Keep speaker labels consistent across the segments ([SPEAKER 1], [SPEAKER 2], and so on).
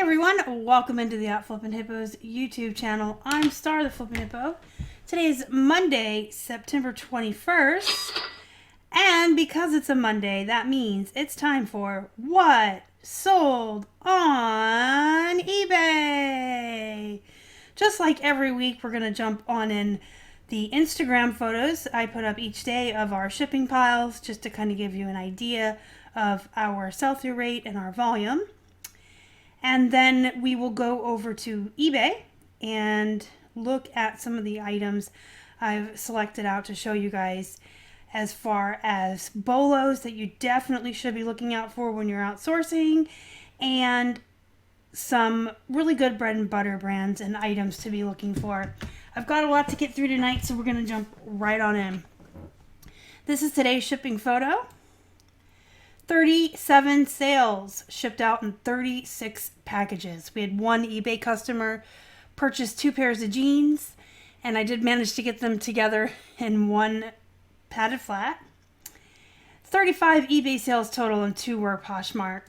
[SPEAKER 1] everyone, welcome into the Flippin Hippos YouTube channel. I'm Star the Flippin Hippo. Today is Monday, September 21st, and because it's a Monday, that means it's time for What Sold on eBay. Just like every week, we're going to jump on in the Instagram photos I put up each day of our shipping piles, just to kind of give you an idea of our sell-through rate and our volume. And then we will go over to eBay and look at some of the items I've selected out to show you guys, as far as bolos that you definitely should be looking out for when you're outsourcing, and some really good bread and butter brands and items to be looking for. I've got a lot to get through tonight, so we're going to jump right on in. This is today's shipping photo. 37 sales shipped out in 36 packages. We had one eBay customer purchase 2 pairs of jeans, and I did manage to get them together in one padded flat. 35 eBay sales total, and 2 were Poshmark.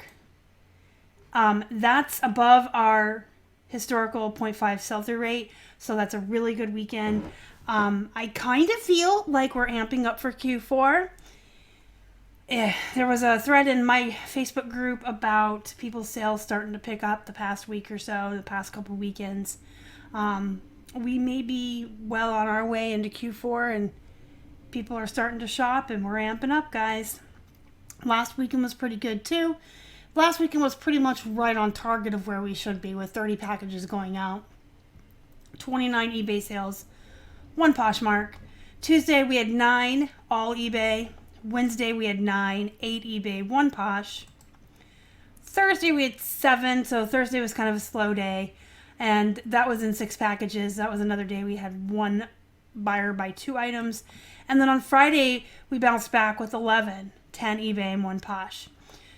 [SPEAKER 1] That's above our historical 0.5 sell-through rate, so that's a really good weekend. I kind of feel like we're amping up for Q4. There was a thread in my Facebook group about people's sales starting to pick up the past week or so, the past couple weekends. We may be well on our way into Q4, and people are starting to shop, and we're amping up, guys. Last weekend was pretty good too. Last weekend was pretty much right on target of where we should be, with 30 packages going out. 29 eBay sales, 1 Poshmark. Tuesday we had 9 all eBay. Wednesday we had 9, 8 eBay, 1 Posh. Thursday we had 7, so Thursday was kind of a slow day, and that was in 6 packages. That was another day we had 1 buyer buy 2 items. And then on Friday we bounced back with 11, 10 eBay and 1 Posh.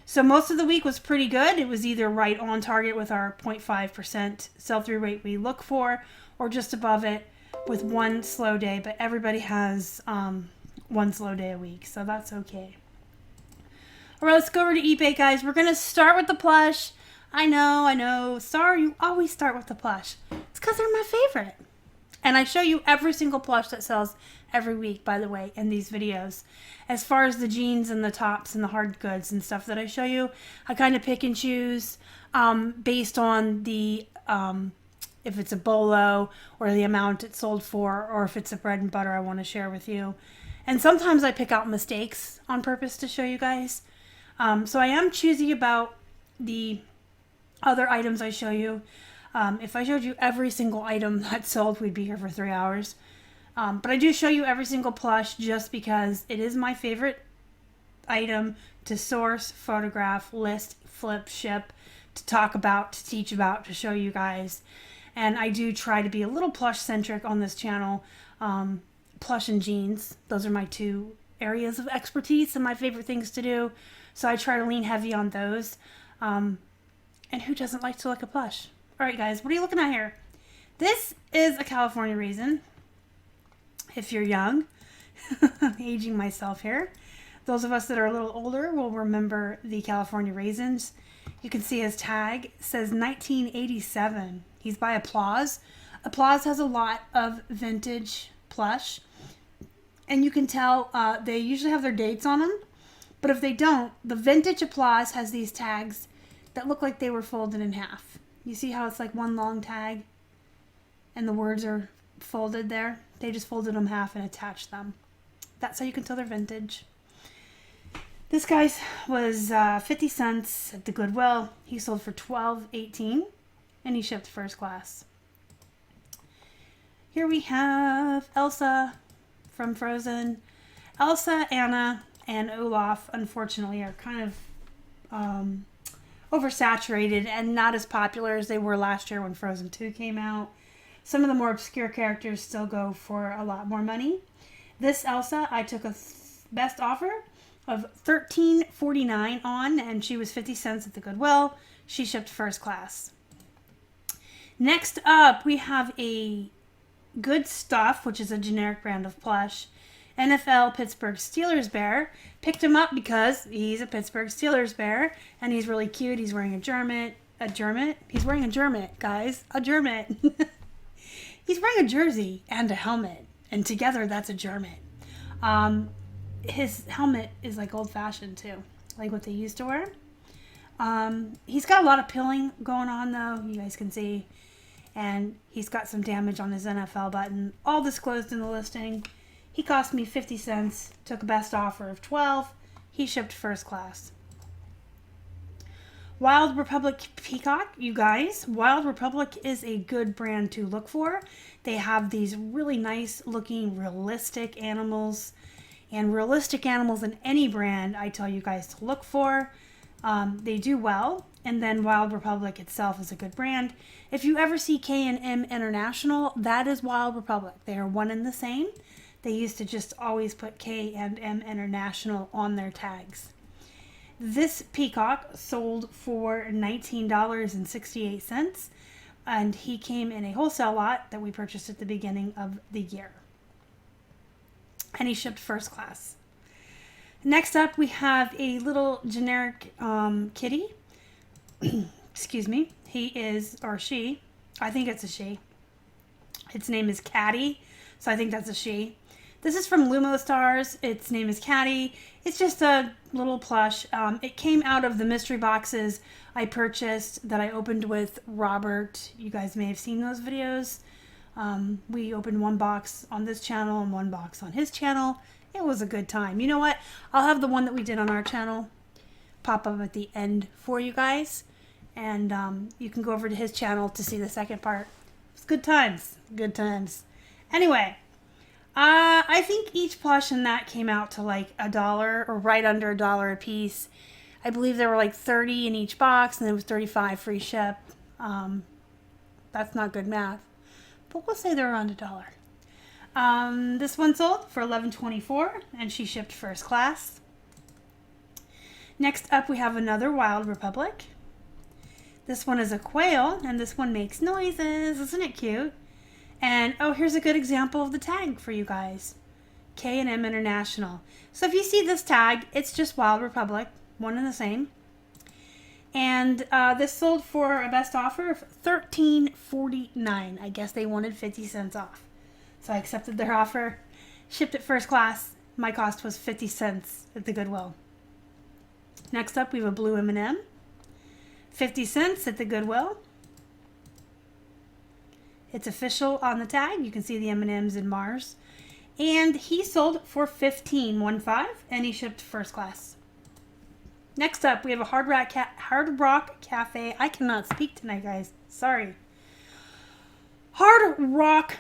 [SPEAKER 1] So most of the week was pretty good. It was either right on target with our 0.5% sell-through rate we look for, or just above it with 1 slow day. But everybody has 1 slow day a week, so that's okay. All right, let's go over to eBay, guys. We're going to start with the plush. I know. Sorry, you always start with the plush. It's because they're my favorite. And I show you every single plush that sells every week, by the way, in these videos. As far as the jeans and the tops and the hard goods and stuff that I show you, I kind of pick and choose based on the if it's a bolo or the amount it's sold for, or if it's a bread and butter I want to share with you. And sometimes I pick out mistakes on purpose to show you guys. So I am choosy about the other items I show you. If I showed you every single item that sold, we'd be here for 3 hours. But I do show you every single plush just because it is my favorite item to source, photograph, list, flip, ship, to talk about, to teach about, to show you guys. And I do try to be a little plush centric on this channel. Plush and jeans, those are my 2 areas of expertise and my favorite things to do, so I try to lean heavy on those. And who doesn't like to look at plush? All right, guys, what are you looking at here? This is a California raisin. If you're young, aging myself here, those of us that are a little older will remember the California raisins. You can see his tag says 1987. He's by Applause. Applause has a lot of vintage plush, and you can tell they usually have their dates on them, but if they don't, the vintage Applause has these tags that look like they were folded in half. You see how it's like one long tag and the words are folded there? They just folded them half and attached them. That's how you can tell they're vintage. This guy's was 50 cents at the Goodwill. He sold for $12.18, and he shipped first class. Here we have Elsa from Frozen. Elsa, Anna, and Olaf, unfortunately, are kind of oversaturated and not as popular as they were last year when Frozen 2 came out. Some of the more obscure characters still go for a lot more money. This Elsa, I took a best offer of $13.49 on, and she was 50 cents at the Goodwill. She shipped first class. Next up, we have a Good Stuff, which is a generic brand of plush. NFL Pittsburgh Steelers bear. Picked him up because he's a Pittsburgh Steelers bear, and he's really cute. He's wearing a A German? He's wearing a German, guys. A German. He's wearing a jersey and a helmet. And together, that's a German. His helmet is like old-fashioned, too. Like what they used to wear. He's got a lot of pilling going on, though. You guys can see. And he's got some damage on his NFL button. All disclosed in the listing. He cost me 50 cents. Took a best offer of 12. He shipped first class. Wild Republic Peacock, you guys. Wild Republic is a good brand to look for. They have these really nice looking realistic animals. And realistic animals in any brand, I tell you guys to look for. They do well. And then Wild Republic itself is a good brand. If you ever see K&M International, that is Wild Republic. They are one and the same. They used to just always put K&M International on their tags. This peacock sold for $19.68, and he came in a wholesale lot that we purchased at the beginning of the year. And he shipped first class. Next up, we have a little generic kitty. Excuse me. He is, or she, I think it's a she. Its name is Caddy, so I think that's a she. This is from Lumo Stars. Its name is Caddy. It's just a little plush. It came out of the mystery boxes I purchased that I opened with Robert. You guys may have seen those videos. We opened one box on this channel and one box on his channel. It was a good time. You know what? I'll have the one that we did on our channel pop up at the end for you guys. And you can go over to his channel to see the second part. It's good times. Good times. Anyway. I think each plush in that came out to like $1 or right under $1 a piece. I believe there were like 30 in each box and it was 35 free ship. That's not good math, but we'll say they're around $1. This one sold for $11.24 and she shipped first class. Next up we have another Wild Republic. This one is a quail and this one makes noises. Isn't it cute? And, oh, here's a good example of the tag for you guys. K&M International. So if you see this tag, it's just Wild Republic. One and the same. And this sold for a best offer of $13.49. I guess they wanted 50 cents off. So I accepted their offer. Shipped it first class. My cost was 50 cents at the Goodwill. Next up, we have a blue M&M. 50 cents at the Goodwill. It's official on the tag. You can see the M&Ms in Mars. And he sold for $15.15 and he shipped first class. Next up, we have a Hard Rock Cafe. I cannot speak tonight, guys. Sorry. Hard Rock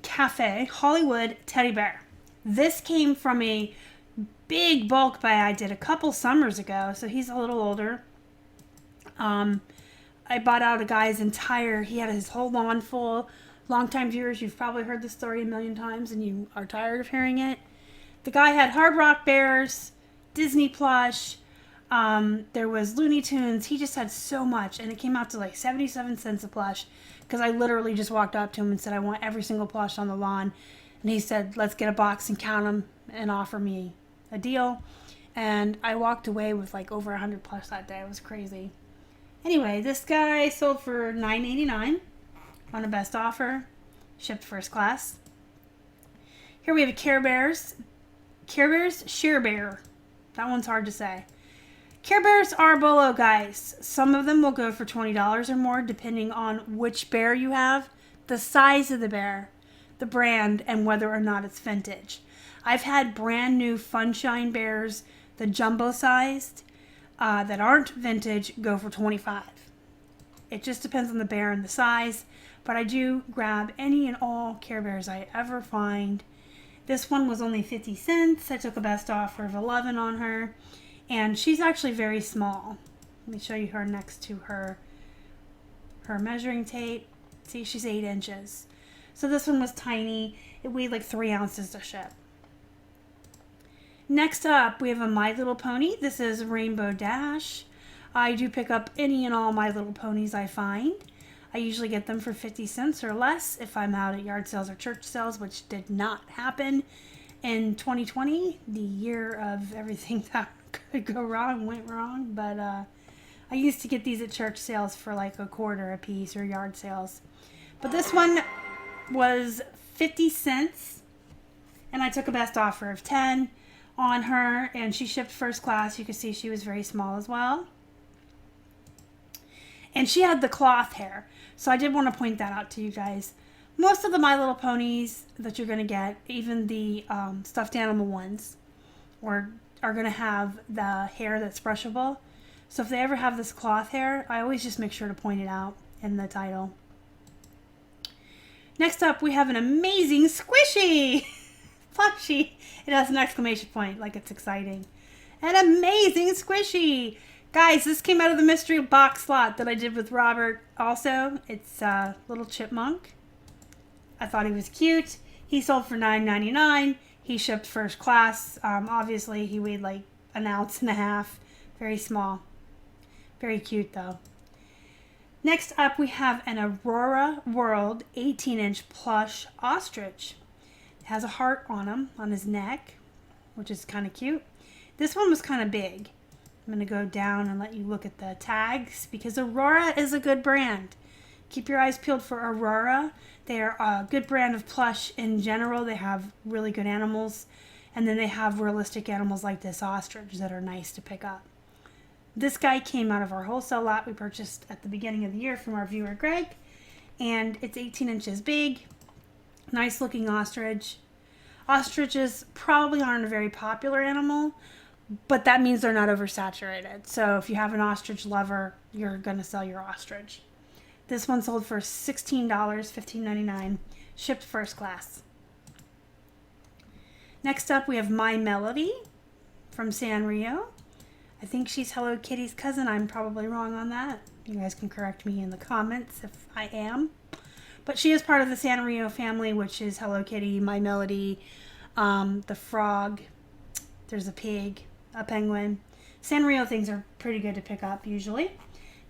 [SPEAKER 1] Cafe Hollywood Teddy Bear. This came from a big bulk buy I did a couple summers ago, so he's a little older. I bought out a guy's he had his whole lawn full. Longtime viewers, you've probably heard the story a million times and you are tired of hearing it. The guy had Hard Rock Bears, Disney plush, there was Looney Tunes. He just had so much and it came out to like 77 cents a plush because I literally just walked up to him and said, I want every single plush on the lawn. And he said, let's get a box and count them and offer me a deal. And I walked away with like over 100 plush that day. It was crazy. Anyway, this guy sold for $9.89 on a best offer, shipped first class. Here we have a Care Bears Share Bear. That one's hard to say. Care Bears are Bolo, guys. Some of them will go for $20 or more depending on which bear you have, the size of the bear, the brand, and whether or not it's vintage. I've had brand new Funshine bears, the jumbo sized, that aren't vintage, go for $25. It just depends on the bear and the size, but I do grab any and all Care Bears I ever find. This one was only 50 cents. I took a best offer of 11 on her, and she's actually very small. Let me show you her next to her measuring tape. See, she's 8 inches. So this one was tiny. It weighed like 3 ounces to ship. Next up, we have a My Little Pony. This is Rainbow Dash. I do pick up any and all My Little Ponies I find. I usually get them for 50 cents or less if I'm out at yard sales or church sales, which did not happen in 2020, the year of everything that could go wrong went wrong. But I used to get these at church sales for like $0.25 a piece or yard sales. But this one was 50 cents, and I took a best offer of 10 on her, and she shipped first class. You can see she was very small as well. And she had the cloth hair, so I did want to point that out to you guys. Most of the My Little Ponies that you're going to get, even the stuffed animal ones, are going to have the hair that's brushable. So if they ever have this cloth hair, I always just make sure to point it out in the title. Next up, we have an amazing squishy plushie. It has an exclamation point, like it's exciting. An amazing squishy. Guys, this came out of the mystery box lot that I did with Robert also. It's a little chipmunk. I thought he was cute. He sold for $9.99. He shipped first class. Obviously, he weighed like 1.5 ounces. Very small. Very cute, though. Next up, we have an Aurora World 18-inch plush ostrich. It has a heart on him, on his neck, which is kind of cute. This one was kind of big. I'm going to go down and let you look at the tags because Aurora is a good brand. Keep your eyes peeled for Aurora. They are a good brand of plush in general. They have really good animals. And then they have realistic animals like this ostrich that are nice to pick up. This guy came out of our wholesale lot we purchased at the beginning of the year from our viewer Greg. And it's 18 inches big. Nice looking ostrich. Ostriches probably aren't a very popular animal, but that means they're not oversaturated. So if you have an ostrich lover, you're going to sell your ostrich. This one sold for $16, $15.99, shipped first class. Next up, we have My Melody from Sanrio. I think she's Hello Kitty's cousin. I'm probably wrong on that. You guys can correct me in the comments if I am. But she is part of the Sanrio family, which is Hello Kitty, My Melody, the frog. There's a pig, a penguin. Sanrio things are pretty good to pick up usually.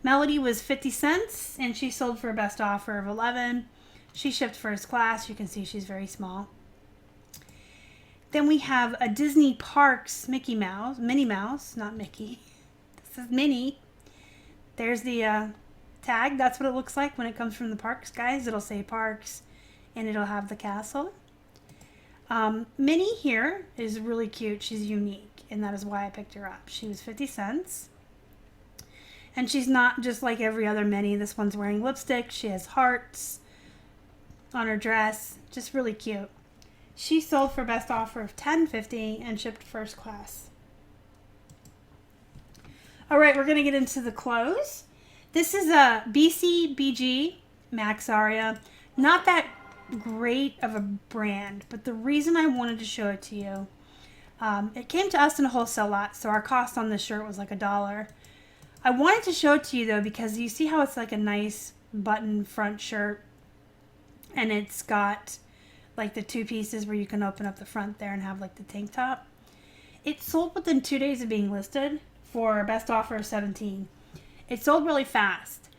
[SPEAKER 1] Melody was 50 cents, and she sold for a best offer of 11. She shipped first class. You can see she's very small. Then we have a Disney Parks Minnie Mouse, not Mickey. This is Minnie. There's the tag. That's what it looks like when it comes from the parks, guys. It'll say parks, and it'll have the castle. Minnie here is really cute. She's unique, and that is why I picked her up. She was 50 cents. And she's not just like every other Minnie. This one's wearing lipstick. She has hearts on her dress. Just really cute. She sold for best offer of $10.50 and shipped first class. All right, we're going to get into the clothes. This is a BCBG Max Aria. Not that great of a brand, but the reason I wanted to show it to you, it came to us in a wholesale lot, so our cost on this shirt was like $1. I wanted to show it to you though because you see how it's like a nice button front shirt, and it's got like the two pieces where you can open up the front there and have like the tank top. It sold within 2 days of being listed for a best offer of $17. It sold really fast.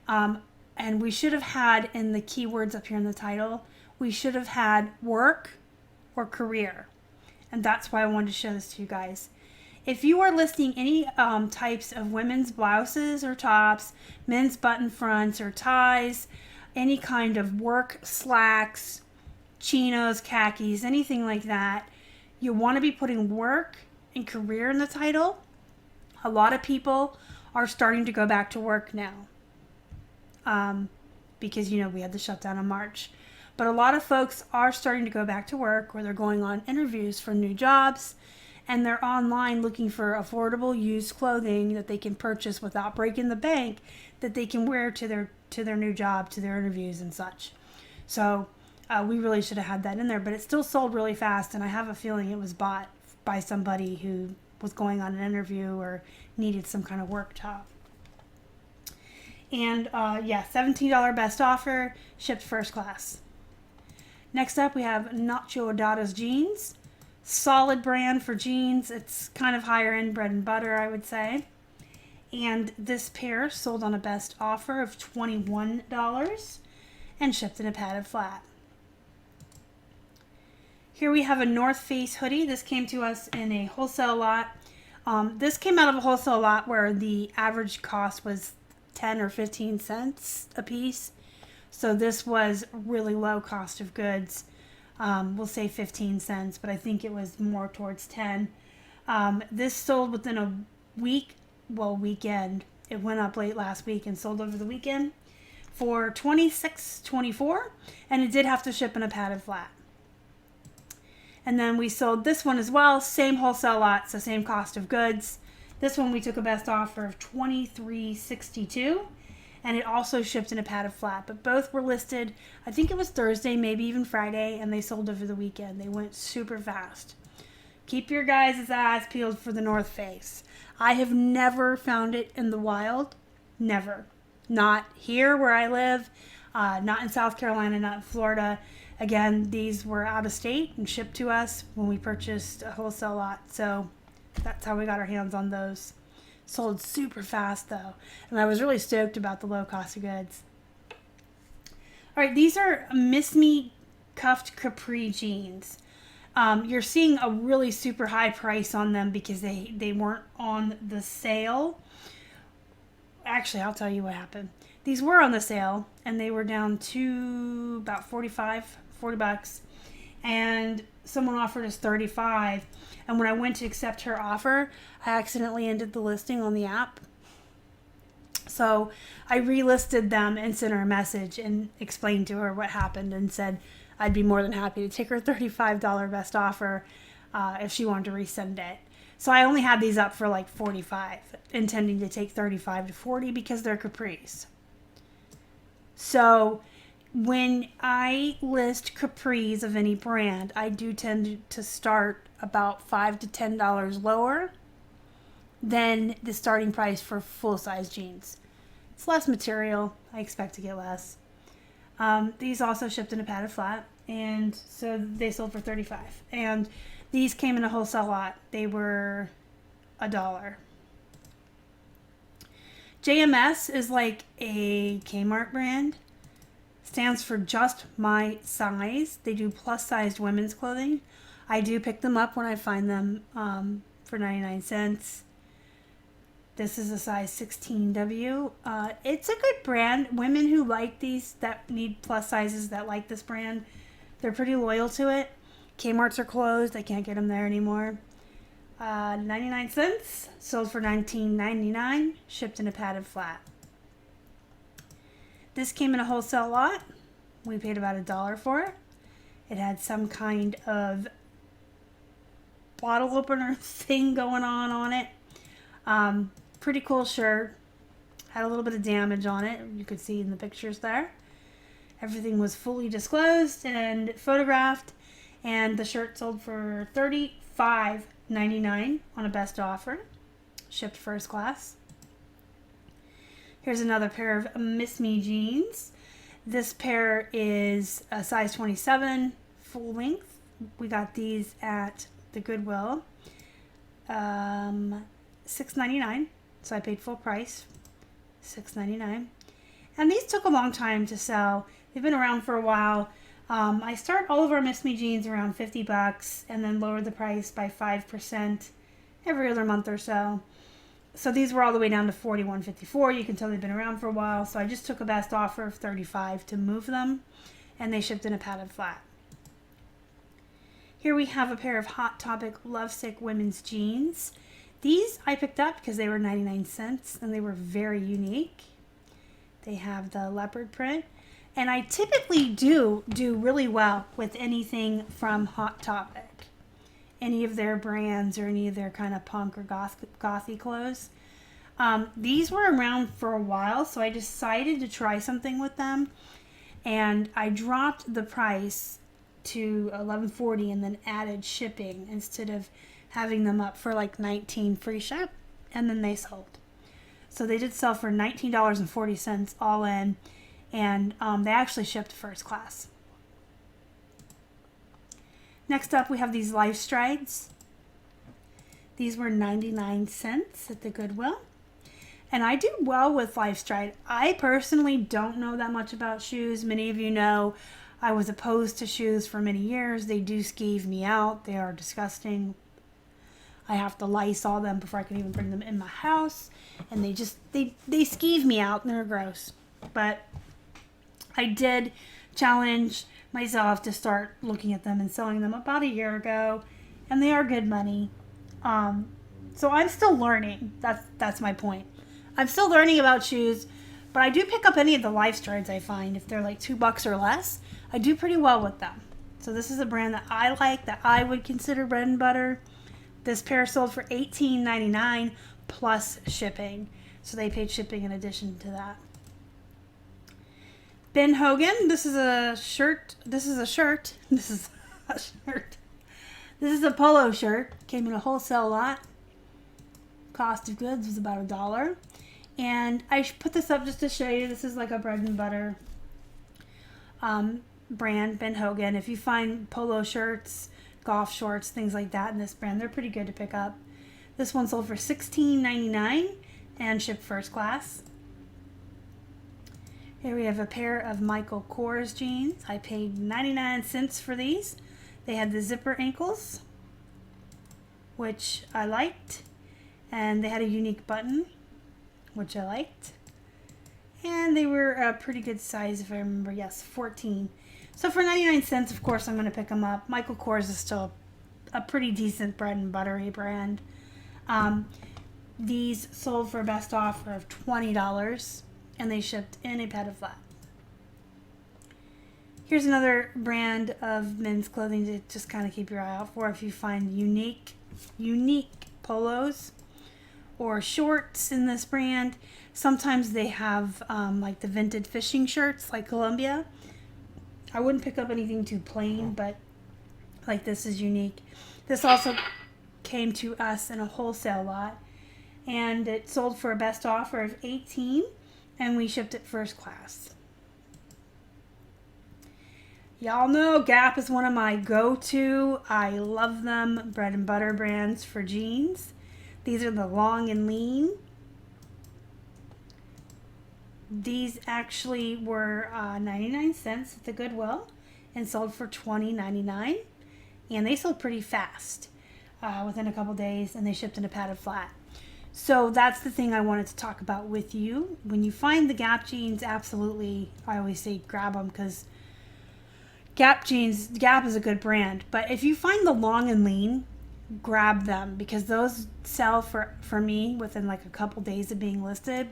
[SPEAKER 1] And we should have had in the keywords up here in the title, we should have had work or career. And that's why I wanted to show this to you guys. If you are listing any types of women's blouses or tops, men's button fronts or ties, any kind of work slacks, chinos, khakis, anything like that, you want to be putting work and career in the title. A lot of people are starting to go back to work now because, you know, we had the shutdown in March. But a lot of folks are starting to go back to work, or they're going on interviews for new jobs, and they're online looking for affordable used clothing that they can purchase without breaking the bank, that they can wear to their new job, to their interviews and such. So we really should have had that in there, but it still sold really fast, and I have a feeling it was bought by somebody who was going on an interview or needed some kind of work top. And yeah, $17 best offer, shipped first class. Next up, we have Nacho Dada's jeans. Solid brand for jeans. It's kind of higher end bread and butter, I would say. And this pair sold on a best offer of $21 and shipped in a padded flat. Here we have a North Face hoodie. This came to us in a wholesale lot. This came out of a wholesale lot where the average cost was 10 or 15 cents a piece. So this was really low cost of goods. We'll say 15 cents, but I think it was more towards 10. This sold within a weekend. It went up late last week and sold over the weekend for $26.24, and it did have to ship in a padded flat. And then we sold this one as well, same wholesale lot, so same cost of goods. This one we took a best offer of $23.62, and it also shipped in a padded flat. But both were listed, I think it was Thursday, maybe even Friday, and they sold over the weekend. They went super fast. Keep your guys' eyes peeled for the North Face. I have never found it in the wild. Never. Not here where I live, not in South Carolina, not in Florida. Again, these were out of state and shipped to us when we purchased a wholesale lot. So that's how we got our hands on those. Sold super fast though. And I was really stoked about the low cost of goods. All right, these are Miss Me cuffed capri jeans. You're seeing a really super high price on them because they weren't on the sale. Actually, I'll tell you what happened. These were on the sale and they were down to about $40 bucks, and someone offered us $35, and when I went to accept her offer, I accidentally ended the listing on the app. So I relisted them and sent her a message and explained to her what happened and said I'd be more than happy to take her $35 best offer if she wanted to resend it. So I only had these up for like $45, intending to take $35 to $40 because they're capris. So when I list capris of any brand, I do tend to start about $5 to $10 lower than the starting price for full-size jeans. It's less material. I expect to get less. These also shipped in a padded flat, and so they sold for $35. And these came in a wholesale lot. They were $1. JMS is like a Kmart brand. Stands for just my size. They do plus sized women's clothing. I do pick them up when I find them for 99 cents. This is a size 16W. It's a good brand. Women who like these, that need plus sizes, that like this brand, they're pretty loyal to it. Kmart's are closed. I can't get them there anymore. 99 cents. Sold for $19.99. Shipped in a padded flat. This came in a wholesale lot. We paid about $1 for it. It had some kind of bottle opener thing going on it. Pretty cool shirt. Had a little bit of damage on it. You could see in the pictures there. Everything was fully disclosed and photographed. And the shirt sold for $35.99 on a best offer. Shipped first class. Here's another pair of Miss Me jeans. This pair is a size 27, full length. We got these at the Goodwill. $6.99. So I paid full price, $6.99. And these took a long time to sell. They've been around for a while. I start all of our Miss Me jeans around $50 and then lower the price by 5% every other month or so. So these were all the way down to $41.54. You can tell they've been around for a while. So I just took a best offer of $35 to move them, and they shipped in a padded flat. Here we have a pair of Hot Topic Lovesick women's jeans. These I picked up because they were 99 cents and they were very unique. They have the leopard print. And I typically do really well with anything from Hot Topic. Any of their brands or any of their kind of punk or gothy clothes. These were around for a while, so I decided to try something with them. And I dropped the price to $11.40 and then added shipping instead of having them up for like $19 free ship, and then they sold. So they did sell for $19.40 all in, and they actually shipped first class. Next up, we have these Life Strides. These were 99 cents at the Goodwill. And I do well with Life Stride. I personally don't know that much about shoes. Many of you know I was opposed to shoes for many years. They do skeeve me out. They are disgusting. I have to Lysol them before I can even bring them in my house. And they skeeve me out and they're gross. But I did challenge myself to start looking at them and selling them about a year ago. And they are good money. So I'm still learning. That's my point. I'm still learning about shoes. But I do pick up any of the life strides I find. If they're like $2 or less, I do pretty well with them. So this is a brand that I like, that I would consider bread and butter. This pair sold for $18.99 plus shipping. So they paid shipping in addition to that. Ben Hogan, this is a shirt. This is a shirt. This is a shirt. This is a polo shirt. Came in a wholesale lot. Cost of goods was about $1. And I put this up just to show you. This is like a bread and butter brand, Ben Hogan. If you find polo shirts, golf shorts, things like that in this brand, they're pretty good to pick up. This one sold for $16.99 and shipped first class. Here we have a pair of Michael Kors jeans. I paid 99 cents for these. They had the zipper ankles, which I liked. And they had a unique button, which I liked. And they were a pretty good size, if I remember. Yes, 14. So for 99 cents, of course, I'm going to pick them up. Michael Kors is still a pretty decent bread and buttery brand. These sold for a best offer of $20, and they shipped in a padded flat. Here's another brand of men's clothing to just kind of keep your eye out for if you find unique polos or shorts in this brand. Sometimes they have like the vintage fishing shirts like Columbia. I wouldn't pick up anything too plain, but like this is unique. This also came to us in a wholesale lot, and it sold for a best offer of $18, and we shipped it first class. Y'all know Gap is one of my go-to, I love them, bread and butter brands for jeans. These are the long and lean. These actually were 99 cents at the Goodwill and sold for $20.99. And they sold pretty fast within a couple days, and they shipped in a padded flat. So that's the thing I wanted to talk about with you. When you find the Gap jeans, absolutely, I always say grab them, because Gap is a good brand. But if you find the long and lean, grab them, because those sell for me within like a couple days of being listed.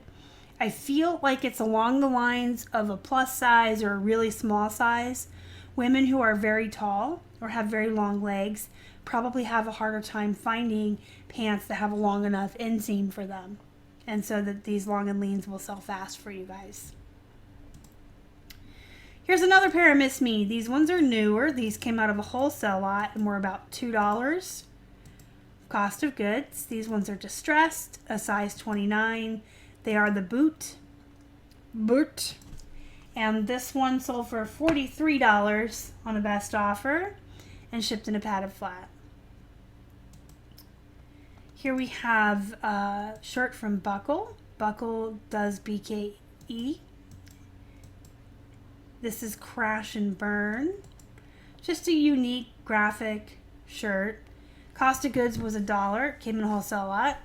[SPEAKER 1] I feel like it's along the lines of a plus size or a really small size. Women who are very tall or have very long legs probably have a harder time finding pants that have a long enough inseam for them. And so that these long and leans will sell fast for you guys. Here's another pair of Miss Me. These ones are newer. These came out of a wholesale lot and were about $2. Cost of goods. These ones are distressed, a size 29. They are the boot. And this one sold for $43 on a best offer and shipped in a padded flat. Here we have a shirt from Buckle. Buckle does BKE. This is Crash and Burn. Just a unique graphic shirt. Cost of goods was $1. Came in a wholesale lot.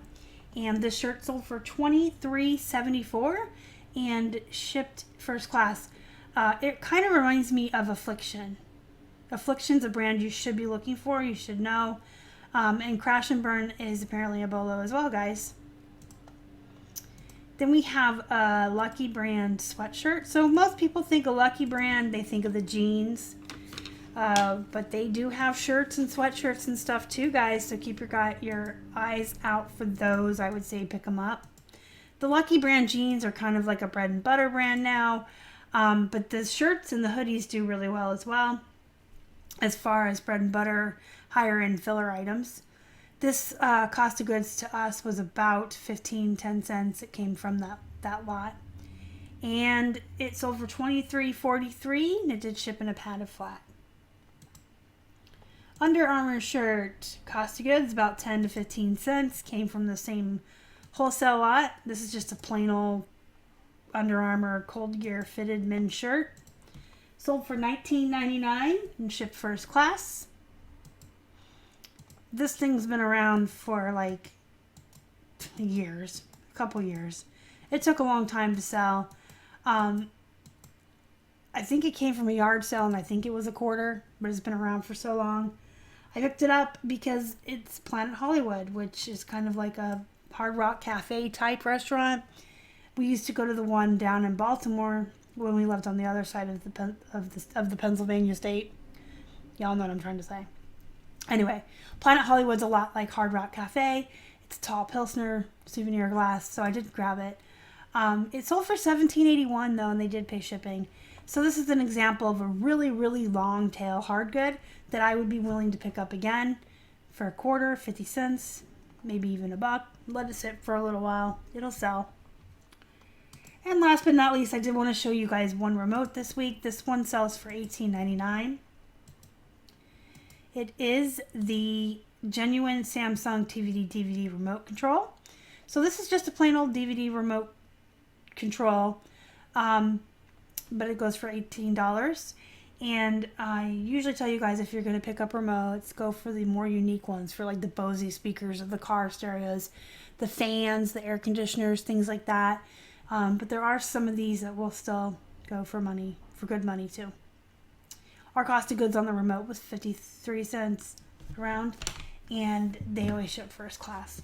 [SPEAKER 1] And this shirt sold for $23.74 and shipped first class. It kind of reminds me of Affliction. Affliction's a brand you should be looking for. You should know. And Crash and Burn is apparently a Bolo as well, guys. Then we have a Lucky Brand sweatshirt. So most people think of Lucky Brand, they think of the jeans. But they do have shirts and sweatshirts and stuff too, guys. So keep your eyes out for those. I would say pick them up. The Lucky Brand jeans are kind of like a bread and butter brand now. But the shirts and the hoodies do really well as well, as far as bread and butter, higher end filler items. This cost of goods to us was about 10 cents. It came from that lot. And it sold for $23.43, and it did ship in a padded flat. Under Armour shirt, cost of goods about 10 to 15 cents, came from the same wholesale lot. This is just a plain old Under Armour Cold Gear fitted men's shirt. Sold for $19.99 and shipped first class. this thing's been around for like years, a couple years. It took a long time to sell. I think it came from a yard sale, and I think it was a quarter, but it's been around for so long. I picked it up because it's Planet Hollywood, which is kind of like a Hard Rock Cafe type restaurant. We used to go to the one down in Baltimore when we lived on the other side of the Pennsylvania state. Y'all know what I'm trying to say. Anyway, Planet Hollywood's a lot like Hard Rock Cafe. It's a tall Pilsner souvenir glass, so I did grab it. It sold for $17.81 though, and they did pay shipping. So this is an example of a really, really long tail hard good that I would be willing to pick up again for a quarter, 50 cents, maybe even $1. Let it sit for a little while. It'll sell. And last but not least, I did want to show you guys one remote this week. This one sells for $18.99. It is the genuine Samsung DVD remote control. So this is just a plain old DVD remote control, but it goes for $18. And I usually tell you guys, if you're going to pick up remotes, go for the more unique ones, for like the Bose speakers or the car stereos, the fans, the air conditioners, things like that. But there are some of these that will still go for money, for good money too. Our cost of goods on the remote was 53 cents around, and they always ship first class.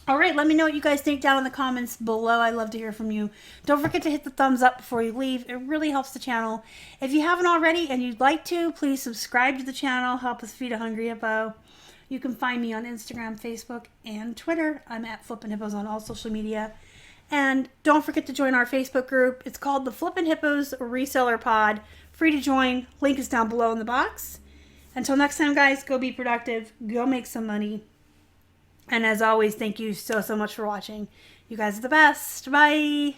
[SPEAKER 1] All right, let me know what you guys think down in the comments below. I love to hear from you. Don't forget to hit the thumbs up before you leave. It really helps the channel. If you haven't already and you'd like to, please subscribe to the channel. Help us feed a hungry hippo. You can find me on Instagram, Facebook, and Twitter. I'm at Flippin' Hippos on all social media. And don't forget to join our Facebook group. It's called the Flippin' Hippos Reseller Pod. Free to join. Link is down below in the box. Until next time, guys, go be productive. Go make some money. And as always, thank you so much for watching. You guys are the best. Bye.